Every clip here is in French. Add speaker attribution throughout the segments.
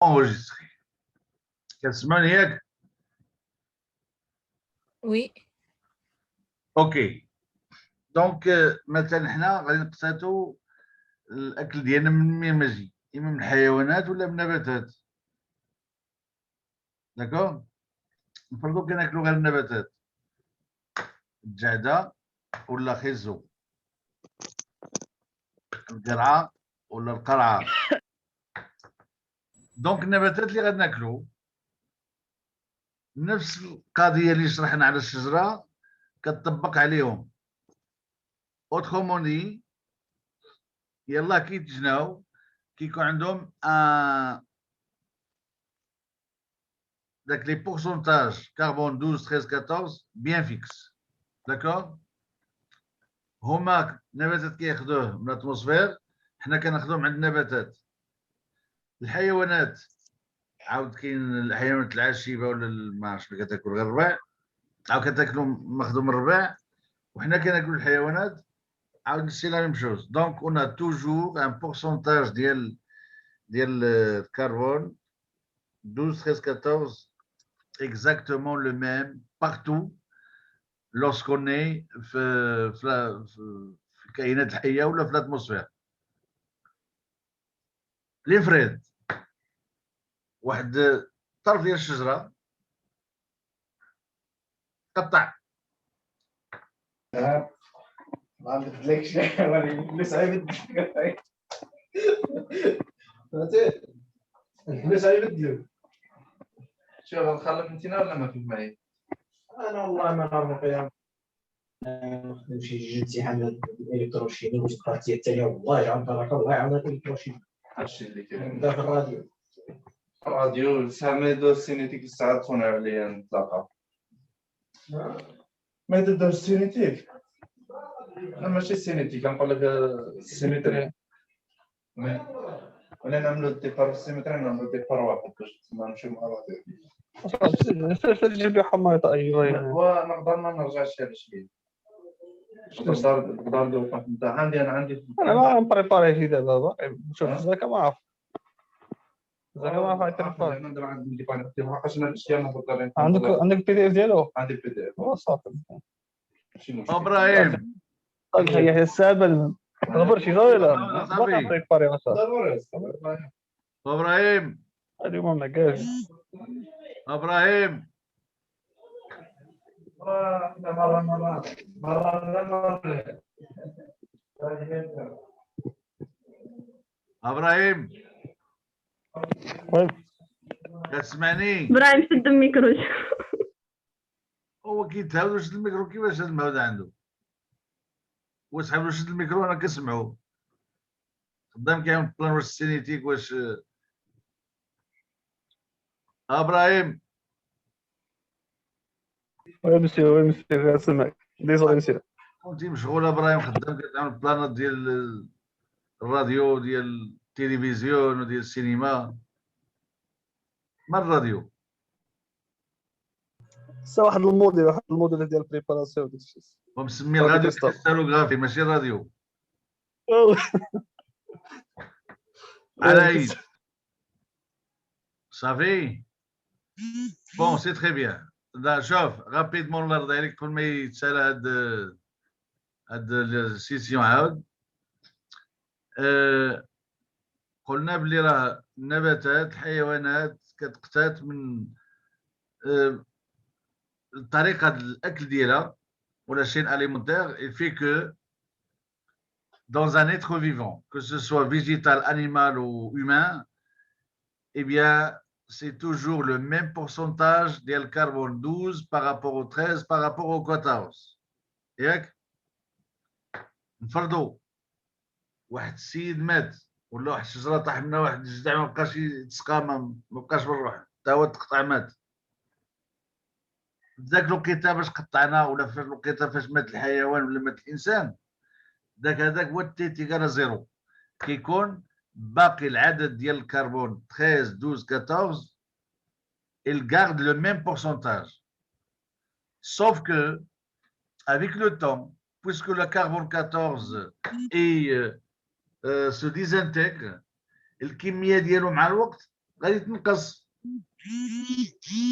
Speaker 1: enregistré. كتسمعني ياك؟
Speaker 2: وي.
Speaker 1: اوكي. دونك مثلا حنا غادي نقتاتوا الاكل ديالنا من مين ما جي، اما من الحيوانات ولا من النباتات. داكوغ، نفرضوا كناكلوا غير النباتات، الجعده ولا خيزو، القرعه ولا القرعه. دونك النباتات اللي غادي ناكلوا نفس القضيه اللي شرحنا على الشجره كتطبق عليهم. اوترومون دي، يلا كي يتجناو كيكون عندهم داك لي بورسونتاج كربون 12 13 14 بيان فيكس. داكوغ، هما النباتات كياخذوه من الاتموسفير، حنا كناخذوه عند النباتات. الحيوانات عاود كاين الحيوانات العاشبه ولا ما عرفتش اللي كتاكل غير الربيع، عاود كتاكلوا ماخذو من الربيع، وحنا كناكلوا الحيوانات عاود سي لا ميم شوز. دونك اون توجور ان بورسونتاج ديال الكربون 12 13 14 exactement le même partout lorsqu'on est في الكائنات الحيه ولا في الاتموسفير. لنفرض واحد طرف ديال الشجره قطع،
Speaker 3: ما بدلكش الفلوس عيب فهمتي، الفلوس عيب بدلو.
Speaker 4: شوف نخلف انتنا ولا ما فيك معايا؟
Speaker 3: انا والله ما نعرف فيها. نخدم شي امتحان الالكتروشيمي واش البارتيه الثانيه والله يعاون بركه الله يعاون الالكتروشيمي.
Speaker 4: هادشي اللي كاين.
Speaker 3: نبدا في الراديو.
Speaker 4: الراديو سامي سينيتيك الساعه تصوني عليا نتلاقى. ما يدير السينيتيك؟ لا ماشي سينيتيك، كنقول لك السيمتري. ولا نعملو الديبار في السيمتري، نعملو ديبار واحد باش ما نمشيو مع الراديو.
Speaker 5: تجيب حمايط ايوا
Speaker 4: ونقدر ما نرجعش هذا الشيء. نقدر ندير واحد نتاع عندي
Speaker 5: انا ما مبريباري شي دابا شوف زاكا ما عرف زاكا ما عرف يتريباري.
Speaker 4: انا ندير عندي ديبار ما عرفتش انا الاشياء نقدر.
Speaker 5: عندك البي دي اف ديالو؟
Speaker 4: عندي البي دي اف
Speaker 5: صافي
Speaker 4: ماشي مشكل.
Speaker 1: ابراهيم
Speaker 5: هي السابه غبر شي ولا ما
Speaker 1: صافي.
Speaker 5: بريباري ما صافي
Speaker 4: ضروري.
Speaker 1: ابراهيم
Speaker 5: اليوم ما كاش
Speaker 1: ابراهيم
Speaker 4: مرة
Speaker 1: ابراهيم
Speaker 5: وين
Speaker 1: كتسمعني؟
Speaker 6: ابراهيم سد الميكرو.
Speaker 1: هو كيتهاود شد الميكرو. كيفاش هاد المهود عنده؟ هو صاحب شد الميكرو انا كنسمعو خدام كاين بلان واش السينيتيك واش. ابراهيم
Speaker 5: وين مسيو سمعك ديزولي مسيو
Speaker 1: كنتي مشغول ابراهيم، خدام كتعمل بلانات ديال الراديو ديال التلفزيون وديال السينما. ما الراديو
Speaker 5: سا واحد الموديل ديال البريباراسيون داك الشيء
Speaker 1: ومسمي الراديو كريستالوغرافي ماشي راديو. على عيد صافي. بون سي تري بيان. شوف رابيدمون الله يرضي عليك قبل ما يتسالى هاد السيسيون عاود. قلنا بلي راه النباتات الحيوانات كتقتات من طريقه الاكل ديالها ولا شين alimentaire. Il fait que dans un être vivant, que ce soit végétal, animal ou humain, eh bien, c'est toujours le même pourcentage de carbone 12 par rapport au 13 par rapport au 14. ياك نفرضوا واحد السيد مات ولا واحد الشجره طاح منها واحد الجذع ما بقاش يتسقى، ما بقاش بالروح حتى هو تقطع مات. ذاك الوقيته باش قطعنا ولا في الوقيته فاش مات الحيوان ولا مات الانسان، هذاك هو تي تيكال زيرو. كيكون باقي العدد ديال الكربون 13 12 14 il garde le même pourcentage. Sauf que avec le temps, puisque le carbone 14 se désintègre الكميه ديالو مع الوقت غادي تنقص.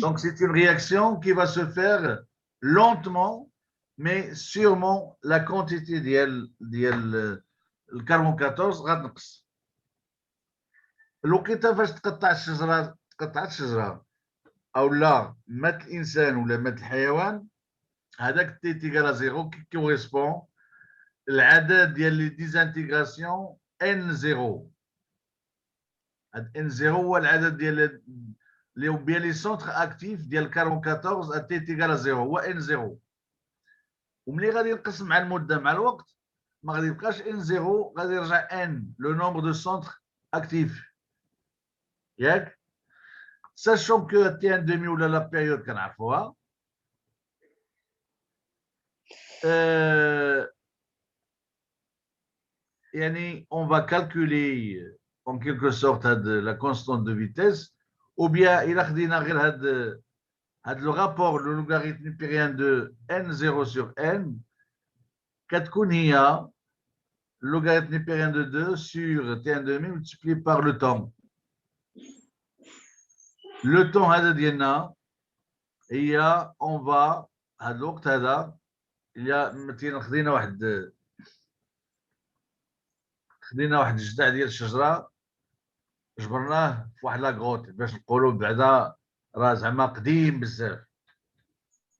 Speaker 1: Donc c'est une réaction qui va se faire lentement mais sûrement la quantité ديال الكربون 14 غتنقص. الوقيته فاش تقطع الشجره او لا مات الانسان ولا مات الحيوان، هذاك تي تيغال زيرو كي كوريسبون العدد ديال لي ديزانتيغراسيون ان زيرو. هاد ان زيرو هو العدد ديال اللي هو بيان لي سونتر اكتيف ديال الكربون 14 تي تيغال زيرو هو ان زيرو. وملي غادي ينقص مع المده مع الوقت ما غادي يبقاش ان زيرو، غادي يرجع ان لو نومبر دو سونتر اكتيف ياك. sachant que تي ان دومي ولا لا بيريود كنعرفوها يعني on va calculer en quelque sorte la constante de vitesse ou bien il خدينا غير هاد le rapport le logarithme népérien de n0 sur n كتكون هي logarithme népérien de 2 sur t1 demi multiplié par le temps. Le temps هذا ديالنا هي on va هاد الوقت هذا il y a مثلا خدينا واحد الجذع ديال الشجره جبرناه في واحد لاكروت باش نقولوا بعدا راه زعما قديم بزاف.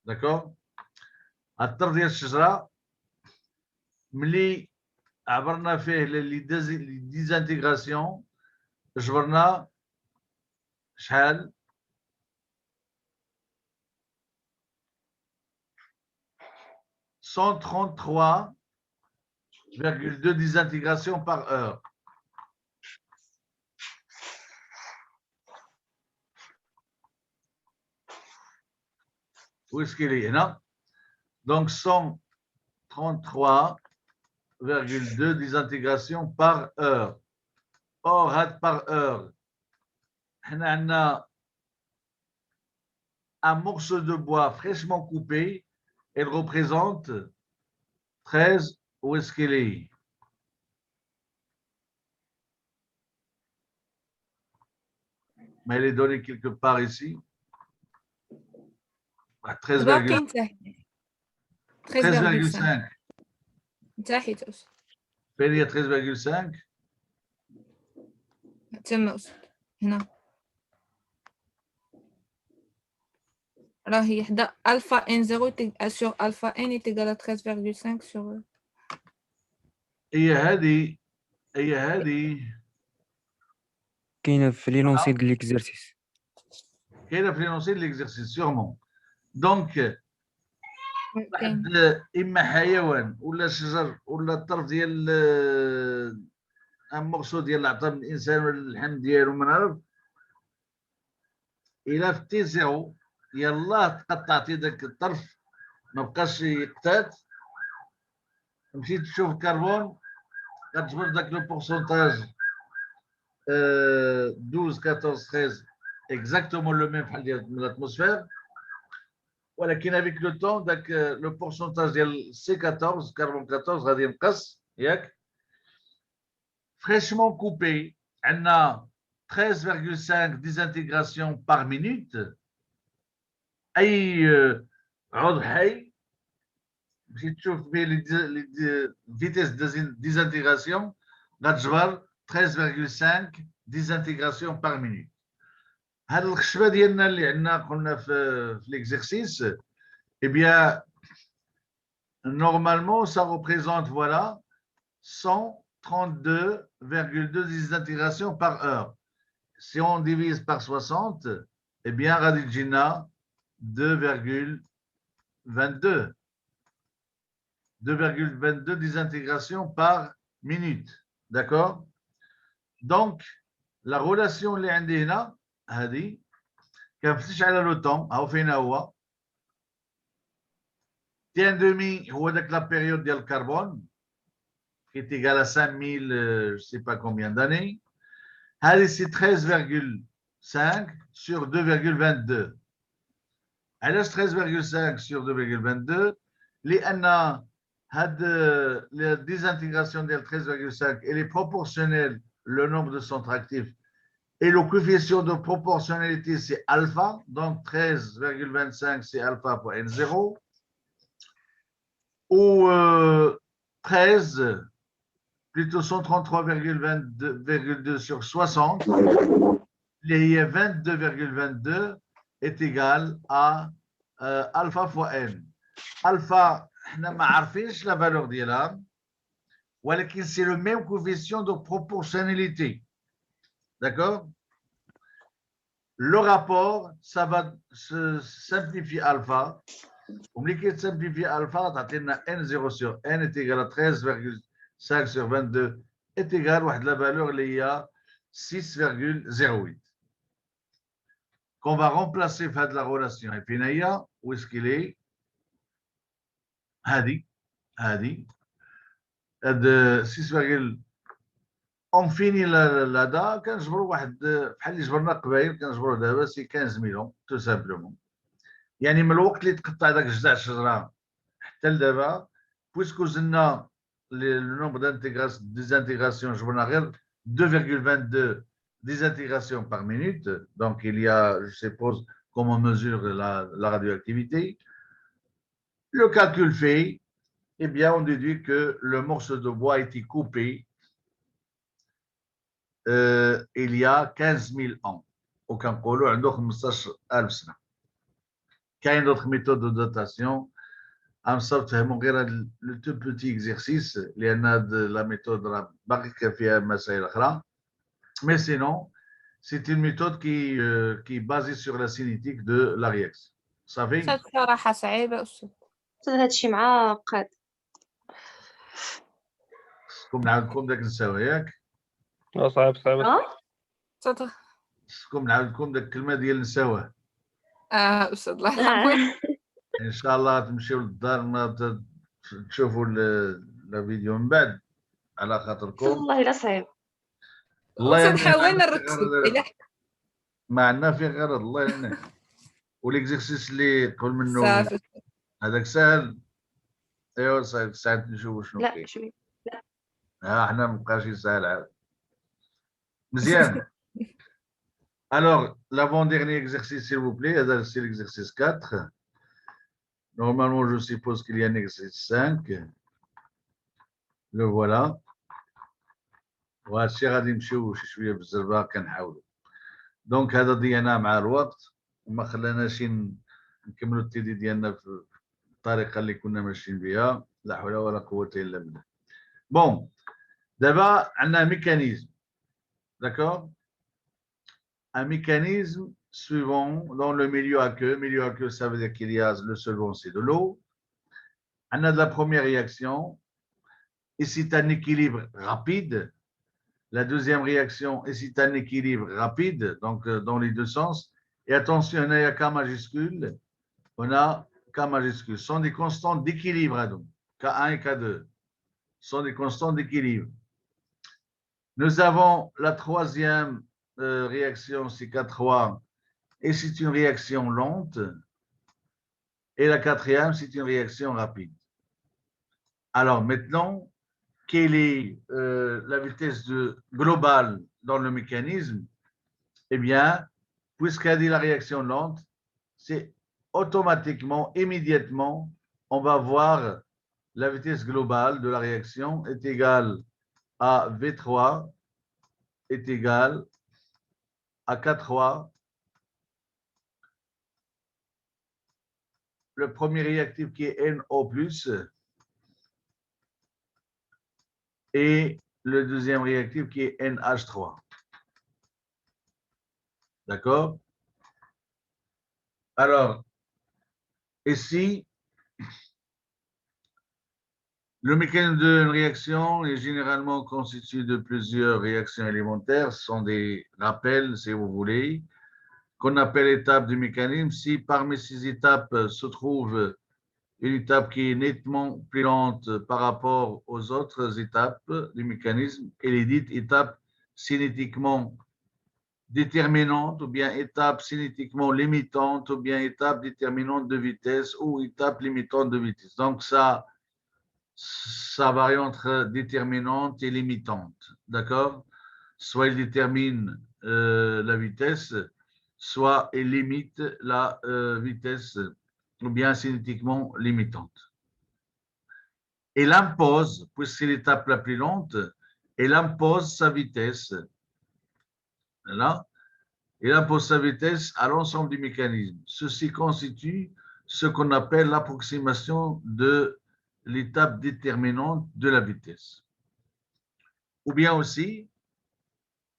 Speaker 1: داكور. هاد الطرف ديال الشجره ملي عبرنا فيه لي ديزانتيغراسيون جبرنا شحال 133,2 désintégrations par heure. Où est-ce qu'il est là? Donc 133,2 désintégrations par heure. Or, par heure, on a un morceau de bois fraîchement coupé. Elle représente 13. Où est-ce qu'elle est? Mais elle est donnée quelque part ici. 13,5. فين هي 13,5؟
Speaker 2: تما هنا راهي حدا الفا ان 0 sur الفا ان يتقال 13,5 sur
Speaker 1: هي هذه
Speaker 6: كاينه في لينونسي ديال ليكزيرسيس.
Speaker 1: كاينه في لينونسي ديال ليكزيرسيس سيغمون. دونك واحد اما حيوان ولا شجر ولا الطرف ديال ان مورسو ديال العظام الانسان ولا اللحم ديالو ما نعرف الى في تي زيرو يلاه تقطعتي داك الطرف ما بقاش يقتات مشيت تشوف الكربون كتجبر داك لو بورسونتاج 12 14 13 اكزاكتومون لو ميم بحال ديال الاتموسفير. ولكن افيك لو طون داك لو بورسونتاج ديال سي 14 كربون 14 غادي ينقص ياك. فريشمون كوبي عندنا 13,5 ديزانتيغراسيون باغ مينوت. اي عضو حي مشي تشوف فيه لي فيتيس ديزانتيغراسيون غتجبر 13,5 ديزانتيغراسيون باغ مينوت. هاد الخشبه ديالنا اللي عندنا قلنا في ليكزيرسيس اي بيان normalement ça représente voilà 132,2 désintégrations par heure. Si on divise par 60 eh bien غادي تجينا 2,22 désintégrations par minute. D'accord? Donc la relation اللي عندي هنا هذه كنفتش على لو طون هاو فين هو تي ان دومي هو داك لا بيريود ديال الكربون qui est égal à 5000 je sais pas combien d'années. هذه سي 13,5 sur 2,22. علاش 13,5 sur 2,22 لان هاد la désintégration ديال 13,5 elle est proportionnelle le nombre de centres actifs Et le coefficient de proportionnalité, c'est alpha. Donc 13,25, c'est alpha pour N0. Ou 13, plutôt 133,22 sur 60, les 22,22 est égal à alpha fois n. Alpha, on n'a pas la valeur ديالها, ولكن c'est le même coefficient de proportionnalité. D'accord? Le rapport, ça va se simplifier alpha. وملي كيتسامبليفي الفا تعطي لنا n0 sur n est égal à 13,5 sur 22 est égal واحد la valeur اللي هي 6,08 qu'on va remplacer في هذه la relation et puis هي où est-ce qu'il est هذه 6, on finit là كنجبروا واحد بحال اللي جبرنا قبائل كنجبروا دابا سي 15 مليون tout simplement. يعني من الوقت اللي تقطع داك جذع الشجره حتى لدابا بويسكو زدنا لو نومبر ديزانتيغراسيون جبرنا غير 2,22 désintégrations par minute. Donc il y a, je suppose, comment on mesure la radioactivité. Le calcul fait, eh bien on déduit que le morceau de bois a été coupé il y a 15 000 ans. وكنقولوا عنده 15,000 سنه. كاين d'autres méthodes de datation. أمصر تفهموا غير le tout petit exercice لأن la méthode راه باقي فيها مسائل أخرى. Mais sinon, c'est une méthode qui est basée sur la cinétique de la réaction. صافي؟
Speaker 2: صراحة صعيبة أستاذ.
Speaker 7: هادشي معقد.
Speaker 1: خصكم نعاودكم داك النساوة ياك؟
Speaker 5: صعيب.
Speaker 2: تفضل.
Speaker 1: خصكم نعاودكم داك الكلمة ديال النساوة.
Speaker 2: أستاذ الله يرحمه.
Speaker 1: إن شاء الله تمشيو للدار ما تشوفوا الفيديو من بعد على خاطركم.
Speaker 7: والله إلا صعيب.
Speaker 2: أستاذ حاولنا نركزوا.
Speaker 1: ما عندنا فيه غرض الله يعينك. والاكزرسيس اللي قبل منه
Speaker 2: صافي.
Speaker 1: هذاك سهل. ايوا صافي ساعات نشوفوا شنو كاين.
Speaker 7: لا شوي.
Speaker 1: لا حنا مابقاش يسهل عاد. مزيان. Alors, l'avant-dernier exercice, s'il vous plaît, c'est l'exercice 4. Normalement, je suppose qu'il y a un exercice 5. Le voilà. وهادشي غادي نمشيو شي شويه بالزربه كنحاولوا. دونك هذا ضيعنا مع الوقت وما خلاناش نكملوا التيدي ديالنا في الطريقه اللي كنا ماشيين بها. لا حول ولا قوه الا بالله. بون دابا عندنا ميكانيزم. D'accord? Un mécanisme suivant dans le milieu aqueux. Milieu aqueux, ça veut dire qu'il y a le solvant, c'est de l'eau. On a de la première réaction. Ici, c'est un équilibre rapide. La deuxième réaction, ici, c'est un équilibre rapide, donc dans les deux sens. Et attention, on a K majuscule. On a K majuscule. Ce sont des constantes d'équilibre, donc. K1 et K2 sont des constantes d'équilibre. Nous avons la troisième réaction, c'est K3, et c'est une réaction lente. Et la quatrième, c'est une réaction rapide. Alors maintenant, quelle est la vitesse globale dans le mécanisme? Eh bien, puisqu'elle dit la réaction lente, c'est automatiquement, immédiatement, on va voir la vitesse globale de la réaction est égale à V3 est égale à K3. Le premier réactif qui est NO+, et le deuxième réactif qui est NH3. D'accord? Alors, ici, le mécanisme d'une réaction est généralement constitué de plusieurs réactions élémentaires. Ce sont des rappels, si vous voulez, qu'on appelle étapes du mécanisme. Si parmi ces étapes se trouve une étape qui est nettement plus lente par rapport aux autres étapes du mécanisme, elle est dite étape cinétiquement déterminante, ou bien étape cinétiquement limitante, ou bien étape déterminante de vitesse, ou étape limitante de vitesse. Donc, ça varie entre déterminante et limitante, d'accord? Soit il détermine la vitesse, soit elle limite la vitesse, ou bien cinétiquement limitante. Elle impose, puisque c'est l'étape la plus lente, elle impose sa vitesse. Là, elle impose sa vitesse à l'ensemble du mécanisme. Ceci constitue ce qu'on appelle l'approximation de l'étape déterminante de la vitesse. Ou bien aussi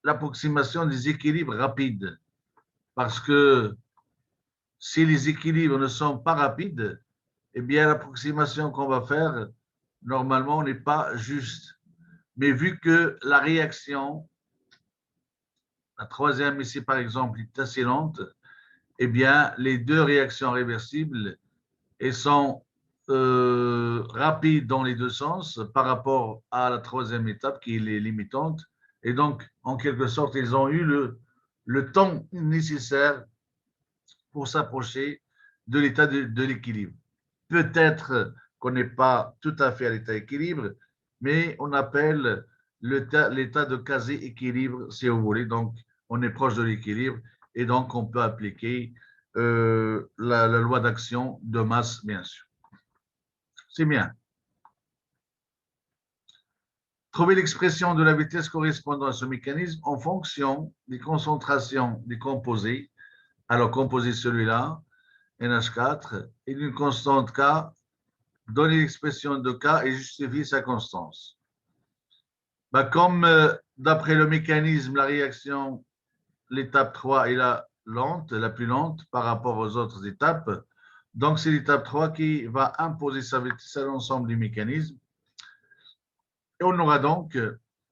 Speaker 1: l'approximation des équilibres rapides. Parce que si les équilibres ne sont pas rapides, eh bien l'approximation qu'on va faire, normalement, n'est pas juste. Mais vu que la réaction, la troisième ici par exemple, est assez lente, eh bien les deux réactions réversibles, elles sont rapides dans les deux sens par rapport à la troisième étape qui est limitante. Et donc, en quelque sorte, ils ont eu le temps nécessaire pour s'approcher de l'état de l'équilibre. Peut-être qu'on n'est pas tout à fait à l'état d'équilibre, mais on appelle l'état de quasi-équilibre, si vous voulez. Donc, on est proche de l'équilibre et donc on peut appliquer la loi d'action de masse, bien sûr. C'est bien. Trouver l'expression de la vitesse correspondant à ce mécanisme en fonction des concentrations des composés. Alors, composé celui-là, NH4, et d'une constante K, donner l'expression de K et justifier sa constance. Comme d'après le mécanisme, la réaction, l'étape 3 est la lente, la plus lente par rapport aux autres étapes. Donc, c'est l'étape 3 qui va imposer sa vitesse à l'ensemble du mécanisme. Et on aura donc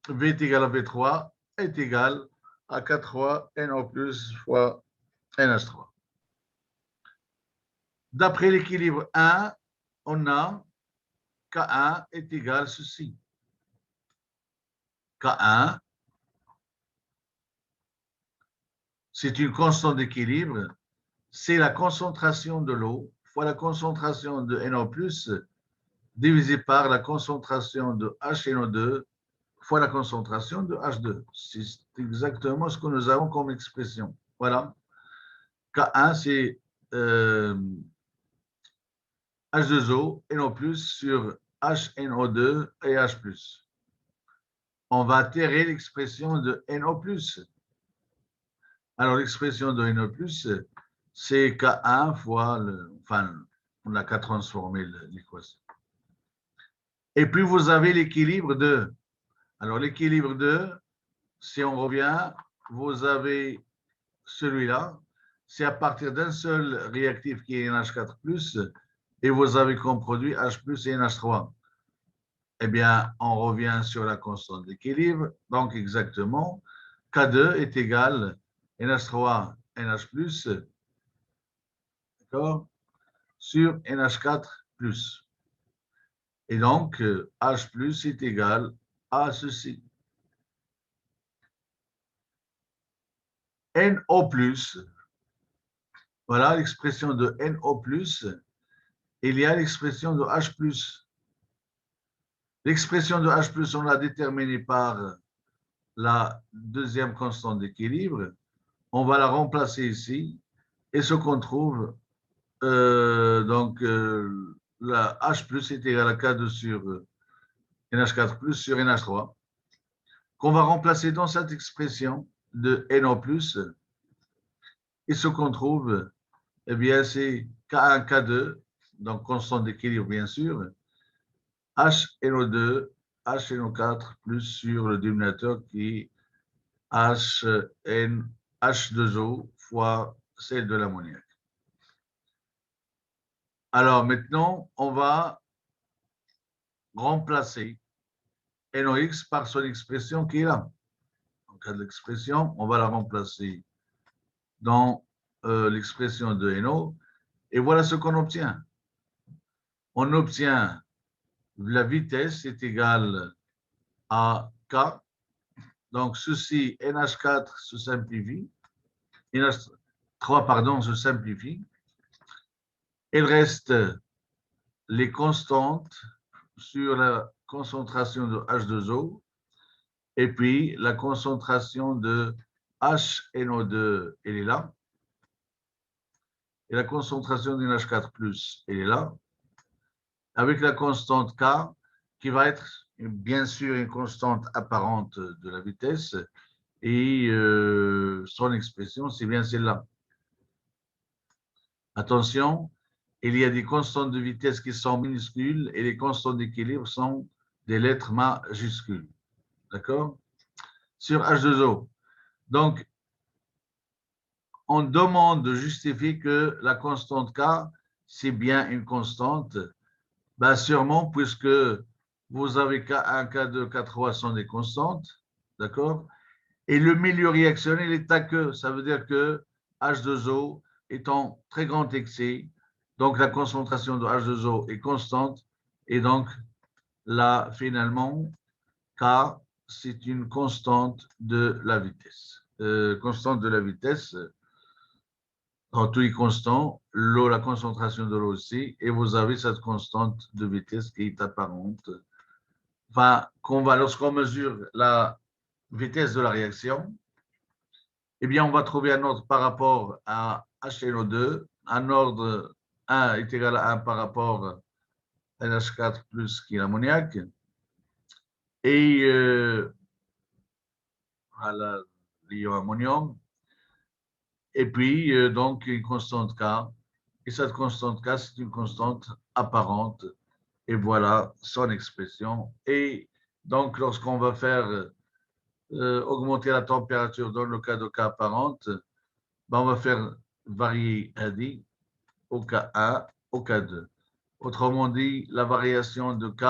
Speaker 1: V est égal à V3 est égal à K3 NO plus fois NH3. D'après l'équilibre 1, on a K1 est égal à ceci. K1, c'est une constante d'équilibre, c'est la concentration de l'eau fois la concentration de NO+, divisé par la concentration de HNO2 fois la concentration de H2. C'est exactement ce que nous avons comme expression. Voilà. K1, c'est H2O, NO+, sur HNO2 et H+. On va terrer l'expression de NO+. Alors, l'expression de NO+, c'est K1 fois enfin, on n'a qu'à transformer l'équation. Et puis, vous avez l'équilibre de. Alors, l'équilibre de, si on revient, vous avez celui-là, c'est à partir d'un seul réactif qui est NH4+, et vous avez comme produit H+ et NH3. Eh bien, on revient sur la constante d'équilibre. Donc, exactement, K2 est égal NH3, NH+, d'accord, sur NH4+. Et donc, H+ est égal à ceci. NO+, voilà l'expression de NO+, il y a l'expression de H+. L'expression de H+, on l'a déterminée par la deuxième constante d'équilibre. On va la remplacer ici. Et ce qu'on trouve, donc, la H+ est égal à K2 sur NH4+ sur NH3, qu'on va remplacer dans cette expression de NO+. Et ce qu'on trouve, eh bien, c'est K1, K2, donc constante d'équilibre, bien sûr, HNO2, HNO4, plus sur le dénominateur qui est H2O fois celle de l'ammoniac. Alors maintenant, on va remplacer NOx par son expression qui est là. En cas de l'expression, on va la remplacer dans l'expression de NO. Et voilà ce qu'on obtient. On obtient la vitesse est égale à K. Donc, ceci, NH4 se simplifie. NH3, pardon, se simplifie. Il reste les constantes sur la concentration de H2O et puis la concentration de HNO2, elle est là. Et la concentration du NH4+, elle est là. Avec la constante K, qui va être bien sûr une constante apparente de la vitesse, et son expression, c'est bien celle-là. Attention, il y a des constantes de vitesse qui sont minuscules et les constantes d'équilibre sont des lettres majuscules. D'accord? Sur H2O. Donc, on demande de justifier que la constante K, c'est bien une constante. Ben, sûrement, puisque vous avez K1, K2, K3 sont des constantes. D'accord? Et le milieu réactionnel est aqueux. Ça veut dire que H2O est en très grand excès. Donc, la concentration de H2O est constante. Et donc, là, finalement, K, c'est une constante de la vitesse. Constante de la vitesse, quand tout est constant, l'eau, la concentration de l'eau aussi, et vous avez cette constante de vitesse qui est apparente. Enfin, lorsqu'on mesure la vitesse de la réaction, eh bien, on va trouver un ordre par rapport à HNO2, un ordre 1 est égal à 1 par rapport à NH4 plus qui est l'ammoniac, et à l'ion ammonium, et puis donc une constante K, et cette constante K, c'est une constante apparente, et voilà son expression. Et donc, lorsqu'on va faire augmenter la température dans le cas de K apparente, ben, on va faire varier AD au K1, au K2. Autrement dit, la variation de K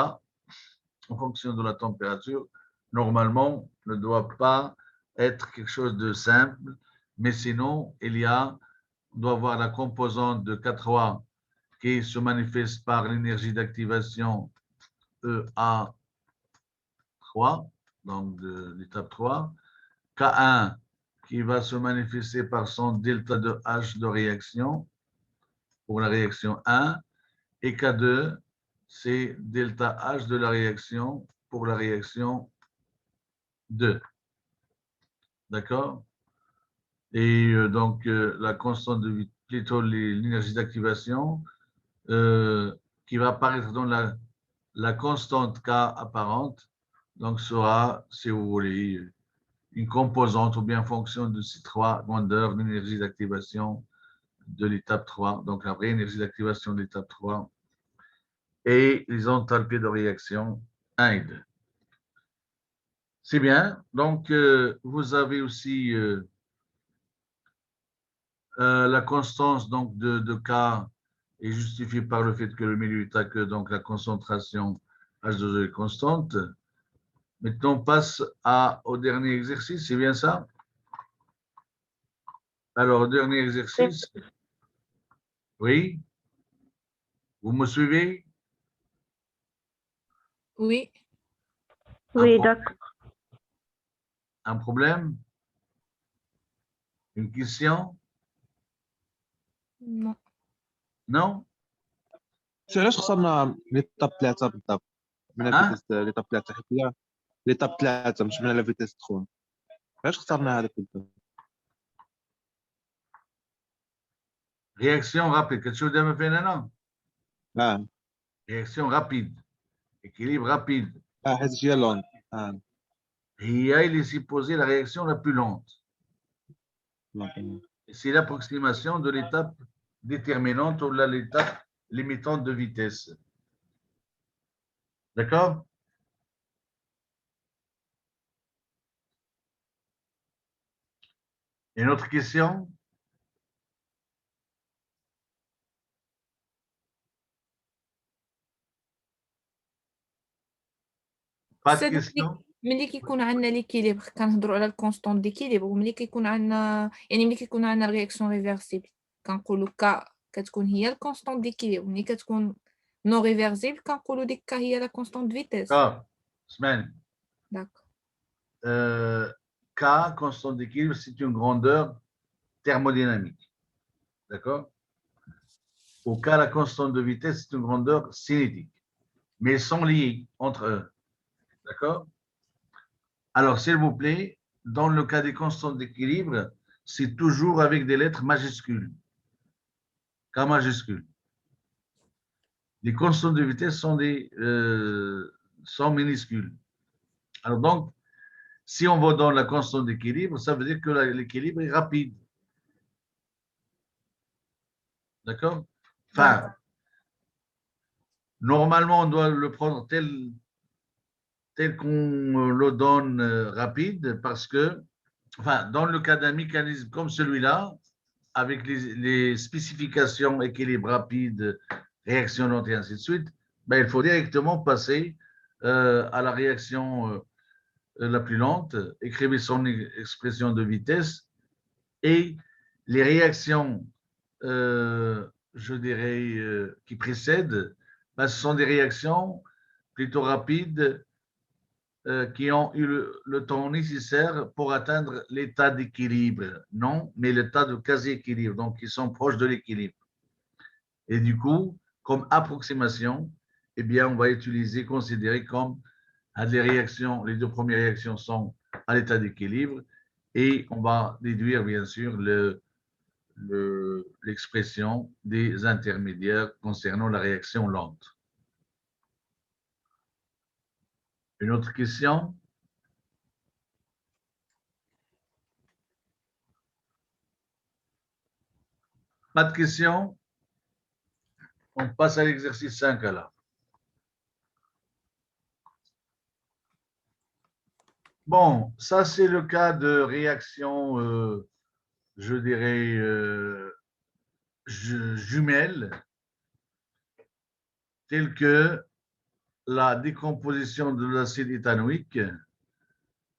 Speaker 1: en fonction de la température, normalement, ne doit pas être quelque chose de simple, mais sinon, on doit avoir la composante de K3 qui se manifeste par l'énergie d'activation EA3, donc de l'étape 3, K1 qui va se manifester par son delta de H de réaction pour la réaction 1, et K2, c'est delta H de la réaction pour la réaction 2. D'accord? Et donc, la constante de plutôt l'énergie d'activation qui va apparaître dans la constante K apparente, donc sera, si vous voulez, une composante ou bien fonction de ces trois grandeurs d'énergie d'activation de l'étape 3, donc la vraie énergie d'activation de l'étape 3, et les enthalpies de réaction 1 et 2. C'est bien. Donc, vous avez aussi la constance donc, de K est justifiée par le fait que le milieu est aqueux, donc la concentration H2O est constante. Maintenant, on passe au dernier exercice, c'est bien ça? Alors, dernier exercice. Oui? Vous me suivez?
Speaker 2: Oui.
Speaker 7: Oui, d'accord.
Speaker 1: Un problème? Une question?
Speaker 2: Non.
Speaker 1: Non?
Speaker 5: علاش خسرنا ليتاب 3 بالضبط من الفيتيس ليتاب 3 حيت هي ليتاب 3 مش من الفيتيس تخون علاش خسرنا هذاك بالضبط
Speaker 1: Réaction rapide. Quelque chose de me fait non?
Speaker 5: اه
Speaker 1: Réaction rapide. Équilibre rapide.
Speaker 5: حيت هي لون
Speaker 1: Il est supposé la réaction la plus lente. C'est l'approximation de l'étape déterminante ou l'étape limitante de vitesse. D'accord? Une autre question? Pas de question?
Speaker 2: ملي كيكون عندنا ليكيليبر كنهضروا على الكونستون ديكيليبر، وملي كيكون عندنا ملي كيكون عندنا الرياكسيون ريفرسيبل كنقولوا ك كتكون هي الكونستون ديكيليبر، ملي كتكون نون ريفرسيبل كنقولوا ديك ك هي لا كونستون دو فيتيس.
Speaker 1: D'accord. Semaine.
Speaker 2: داكور.
Speaker 1: K, constante d'équilibre, c'est une grandeur thermodynamique. D'accord? Au cas, la constante de vitesse, c'est une grandeur cinétique. Mais ils sont liés entre eux. D'accord? Alors, s'il vous plaît, dans le cas des constantes d'équilibre, c'est toujours avec des lettres majuscules. K majuscule. Les constantes de vitesse sont minuscules. Alors donc, si on va dans la constante d'équilibre, ça veut dire que l'équilibre est rapide. D'accord? Enfin, normalement, on doit le prendre tel qu'on le donne rapide parce que, enfin, dans le cas d'un mécanisme comme celui-là, avec les spécifications équilibre rapide, réaction lente et ainsi de suite, ben, il faut directement passer à la réaction la plus lente, écrivez son expression de vitesse et les réactions, je dirais, qui précèdent, ben, ce sont des réactions plutôt rapides qui ont eu le temps nécessaire pour atteindre l'état d'équilibre, non, mais l'état de quasi-équilibre, donc ils sont proches de l'équilibre. Et du coup, comme approximation, eh bien, on va utiliser, considérer comme les réactions, les deux premières réactions sont à l'état d'équilibre et on va déduire, bien sûr, l'expression des intermédiaires concernant la réaction lente. Une autre question? Pas de questions? On passe à l'exercice 5 alors. Bon, ça c'est le cas de réaction, je dirais, jumelle, telle que la décomposition de l'acide éthanoïque,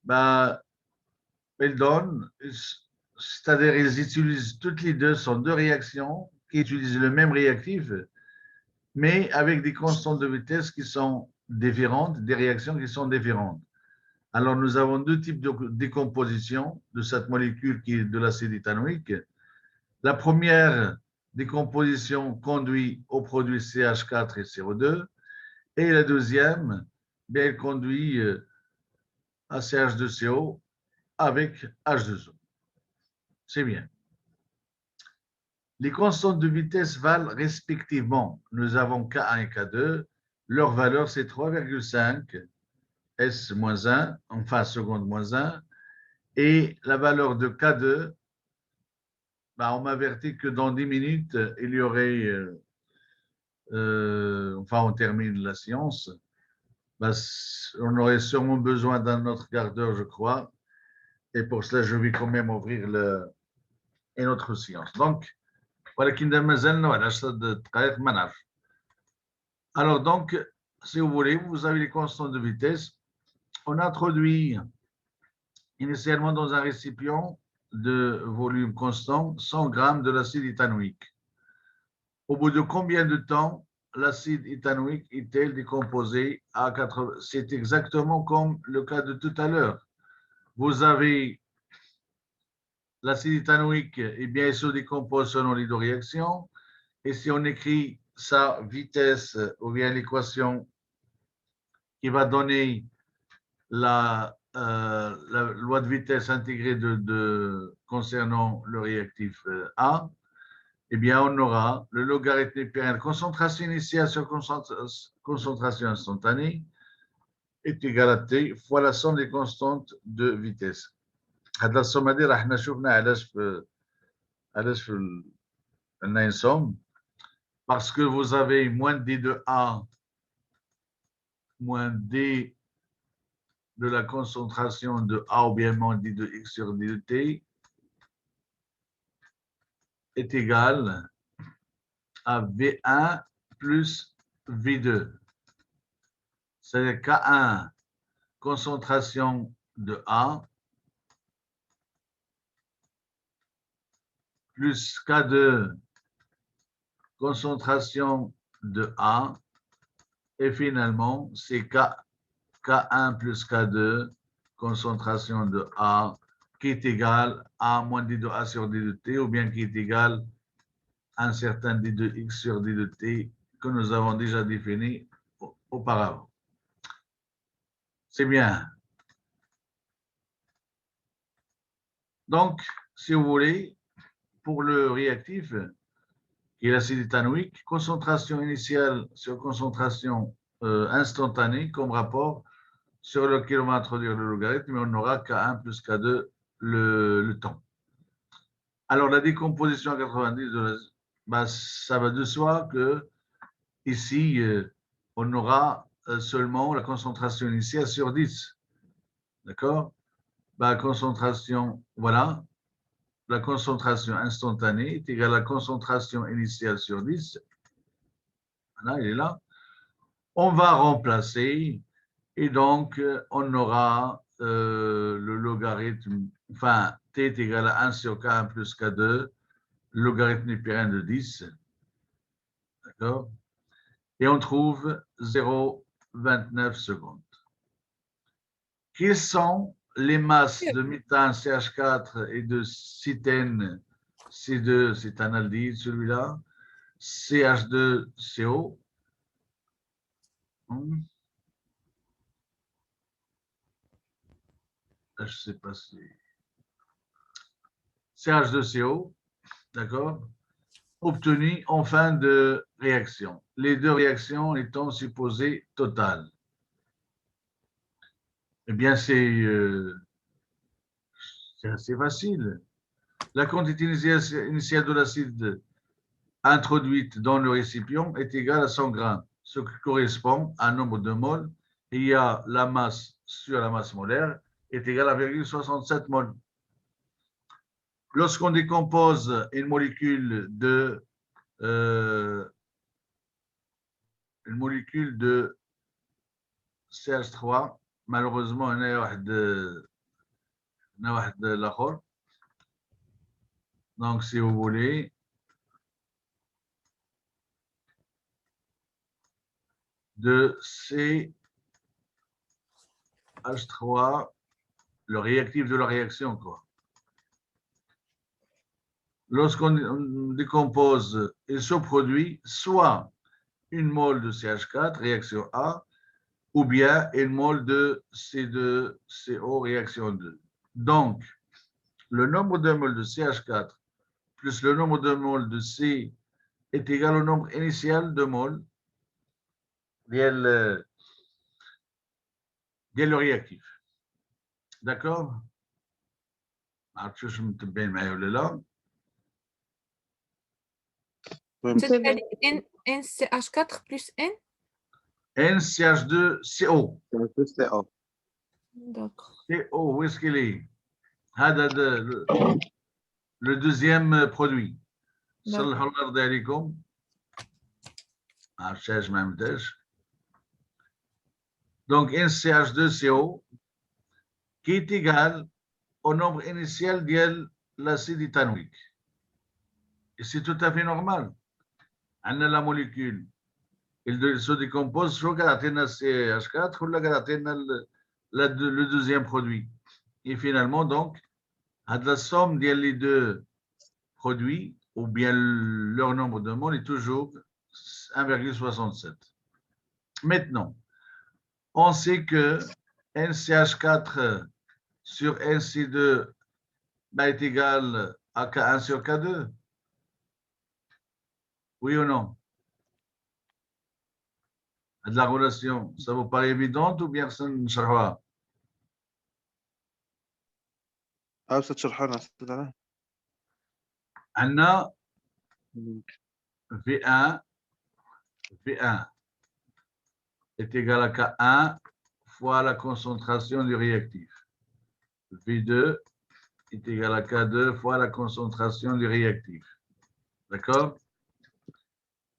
Speaker 1: ben, elle donne, c'est-à-dire ils utilisent toutes les deux, sont deux réactions qui utilisent le même réactif, mais avec des constantes de vitesse qui sont différentes, des réactions qui sont différentes. Alors, nous avons deux types de décomposition de cette molécule qui est de l'acide éthanoïque. La première décomposition conduit au produit CH4 et CO2, et la deuxième, bien, elle conduit à CH2CO avec H2O. C'est bien. Les constantes de vitesse valent respectivement, nous avons K1 et K2, leur valeur c'est 3,5 S-1, enfin seconde moins 1, et la valeur de K2, ben, on m'avertit que dans 10 minutes, il y aurait, enfin on termine la science, ben, on aurait sûrement besoin d'un autre quart d'heure, je crois, et pour cela je vais quand même ouvrir une autre science. Donc, alors donc, si vous voulez, vous avez les constantes de vitesse. On introduit initialement dans un récipient de volume constant 100 grammes de l'acide éthanoïque. Au bout de combien de temps l'acide éthanoïque est-il décomposé à 80? C'est exactement comme le cas de tout à l'heure. Vous avez l'acide éthanoïque, eh bien, il se décompose selon les deux réactions. Et si on écrit sa vitesse ou bien l'équation qui va donner la loi de vitesse intégrée concernant le réactif A, eh bien, on aura le logarithme népérien de concentration initiale sur concentration instantanée est égal à T fois la somme des constantes de vitesse. هاد la somme هذه راح نشوفنا علاش في عندنا une somme parce que vous avez moins d de A moins d de la concentration de A ou bien moins d de X sur d de T est égal à V1 plus V2. C'est-à-dire K1, concentration de A, plus K2, concentration de A, et finalement, c'est K1 plus K2, concentration de A, qui est égal à moins d de A sur d de T, ou bien qui est égal à un certain d de X sur d de T que nous avons déjà défini auparavant. C'est bien. Donc, si vous voulez, pour le réactif, qui est l'acide éthanoïque, concentration initiale sur concentration instantanée comme rapport sur lequel on va introduire le logarithme, mais on n'aura K1 plus K2 le temps. Alors, la décomposition à 90, ça va de soi que ici, on aura seulement la concentration initiale sur 10. D'accord? Concentration, voilà. La concentration instantanée est égale à la concentration initiale sur 10. Voilà, il est là. On va remplacer et donc on aura le logarithme, enfin, t est égal à 1 sur k1 plus k2, le logarithme népérien de 10. D'accord? Et on trouve 0,29 secondes. Quelles sont les masses de méthane CH4 et de cétène C2, c'est un aldéhyde celui-là, CH2CO. Là, je ne sais pas si. CH2CO, d'accord, obtenu en fin de réaction. Les deux réactions étant supposées totales. Eh bien, c'est assez facile. La quantité initiale de l'acide introduite dans le récipient est égale à 100 grammes, ce qui correspond à un nombre de moles. Et il y a la masse sur la masse molaire est égale à 0,67 moles. Lorsqu'on décompose une molécule de CH3, malheureusement, il y a واحد l'autre. Donc, si vous voulez, de CH3, le réactif de la réaction, quoi. Lorsqu'on décompose, il se produit soit une mole de CH4, réaction A, ou bien une mole de C2CO, réaction 2. Donc, le nombre de moles de CH4 plus le nombre de moles de C est égal au nombre initial de moles le réactif. D'accord?
Speaker 2: C'est NCH4 plus N?
Speaker 1: NCH2CO.
Speaker 5: CO.
Speaker 2: D'accord.
Speaker 1: CO, où est-ce qu'il est? Le deuxième produit. Donc, NCH2CO qui est égal au nombre initial de l'acide éthanoïque. Et c'est tout à fait normal. On a la molécule. Il se décompose soit galatena CH4 ou la galatena le deuxième produit. Et finalement, donc, à la somme des deux produits, ou bien leur nombre de moles est toujours 1,67. Maintenant, on sait que NCH4 sur NC2 est égal à K1 sur K2. Oui ou non? De la relation, ça vous paraît évident ou bien ça ne sert pas? On a V1 est égal à K1 fois la concentration du réactif. V2 est égal à K2 fois la concentration du réactif. D'accord?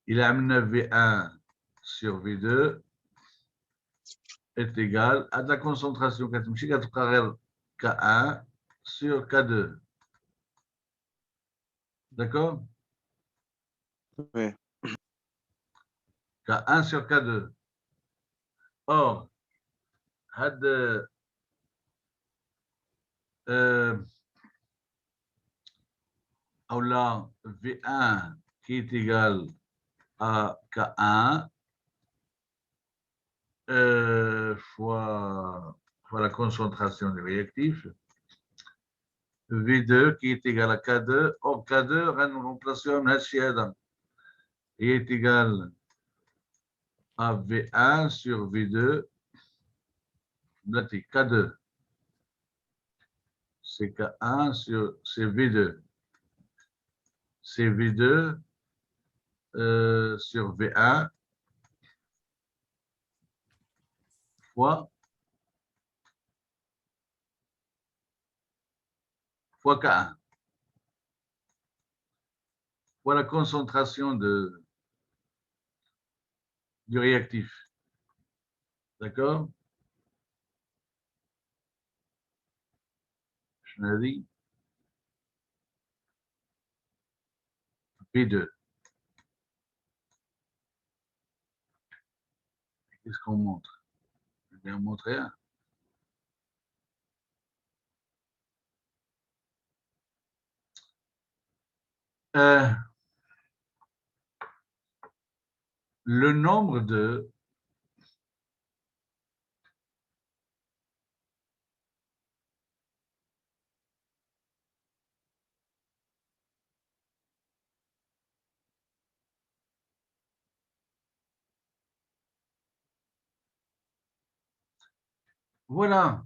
Speaker 1: Il a amené V1 sur V2 est égal à de la concentration K1 sur K2. D'accord?
Speaker 5: Oui.
Speaker 1: K1 sur K2. Or, là, V1 qui est égal à K1 fois la concentration du réactif. V2 qui est égal à K2. Or, K2, remplacement il est égal à V1 sur V2. K2. C'est K1 sur c'est V2. C'est V2 sur V1 fois K1. Fois la concentration du réactif. D'accord? Je l'ai dit. V2. Qu'est-ce qu'on montre? Je vais en montrer un. Le nombre de voilà.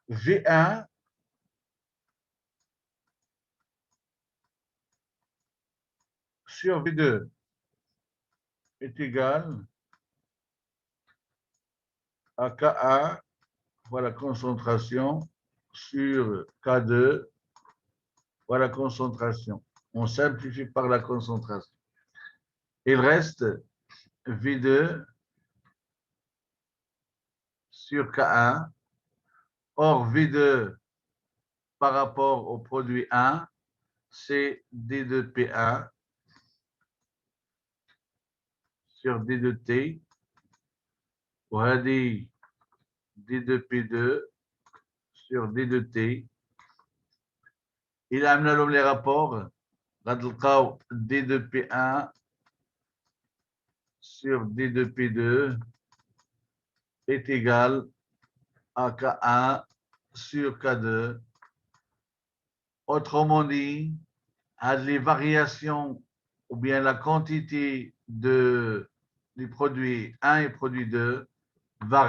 Speaker 1: V1 sur V2 est égal à K1 fois la concentration sur K2 fois la concentration. On simplifie par la concentration. Il reste V2 sur K1. Or, V2 par rapport au produit 1, c'est D2P1 sur D2T. On a dit D2P2 sur D2T. Il a amené les rapports. D2P1 sur D2P2 est égal à K1 sur K2. Autrement dit, les variations ou bien la quantité du produit 1 et produit 2 varient.